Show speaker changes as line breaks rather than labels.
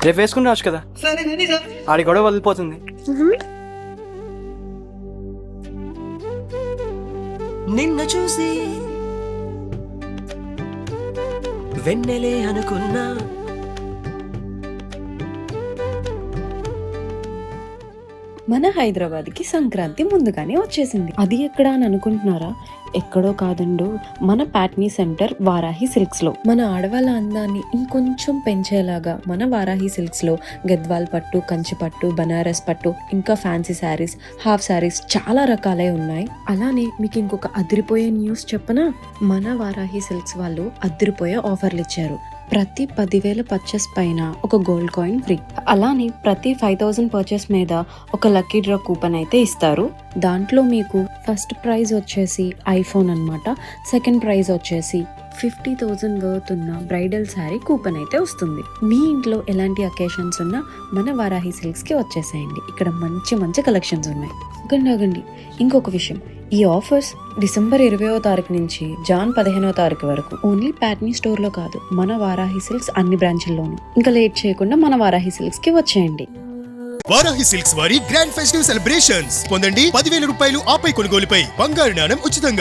రేపు వేసుకుని రావచ్చు కదా, ఆడి గొడవ వదిలిపోతుంది.
నిన్న చూసి వెన్నెలే అనుకున్నా,
మన హైదరాబాద్కి సంక్రాంతి ముందుగానే వచ్చేసింది. అది ఎక్కడ అని అనుకుంటున్నారా? ఎక్కడో కాదండు, మన ప్యాట్నీ సెంటర్ వారాహి సిల్క్స్ లో. మన ఆడవాళ్ళ అందాన్ని ఇంకొంచెం పెంచేలాగా మన వారాహి సిల్క్స్ లో గద్వాల్ పట్టు, కంచి పట్టు, బనారస్ పట్టు, ఇంకా ఫ్యాన్సీ శారీస్, హాఫ్ శారీస్ చాలా రకాలే ఉన్నాయి. అలానే మీకు ఇంకొక అదిరిపోయే న్యూస్ చెప్పనా? మన వారాహి సిల్క్స్ వాళ్ళు అదిరిపోయే ఆఫర్లు ఇచ్చారు. ప్రతి 10,000 పర్చేస్ పైన ఒక గోల్డ్ కాయిన్ ఫ్రీ. అలానే ప్రతి 5,000 పర్చేస్ మీద ఒక లక్కీ డ్రా కూపన్ అయితే ఇస్తారు. దాంట్లో మీకు ఫస్ట్ ప్రైజ్ వచ్చేసి ఐఫోన్ అన్నమాట. సెకండ్ ప్రైజ్ వచ్చేసి 50,000 వర్త్ ఉన్న బ్రైడల్ శారీ కూపన్ అయితే వస్తుంది. మీ ఇంట్లో ఎలాంటి అకేషన్స్ ఉన్నా మన వారాహి సిల్క్స్ కి వచ్చేసేయండి. ఇక్కడ మంచి మంచి కలెక్షన్స్ ఉన్నాయి. ఆగండి, ఇంకొక విషయం, ఈ ఆఫర్స్ డిసెంబర్ 20వ తారీఖు నుంచి జాన్ 15వ తారీఖు వరకు ఓన్లీ ప్యాట్నీ స్టోర్ లో కాదు, మన వారాహి సిల్క్స్ అన్ని బ్రాంచ్ల్లోనూ. ఇంకా లేట్ చేయకుండా మన వారాహి సిల్క్స్ కి వచ్చేయండి.
వారాహి సిల్క్స్ వారి గ్రాండ్ ఫెస్టివ్ సెలబ్రేషన్స్ పొందండి. 10,000 రూపాయలు ఆపై కొనుగోలుపై బంగారు నాణెం ఉచితంగా.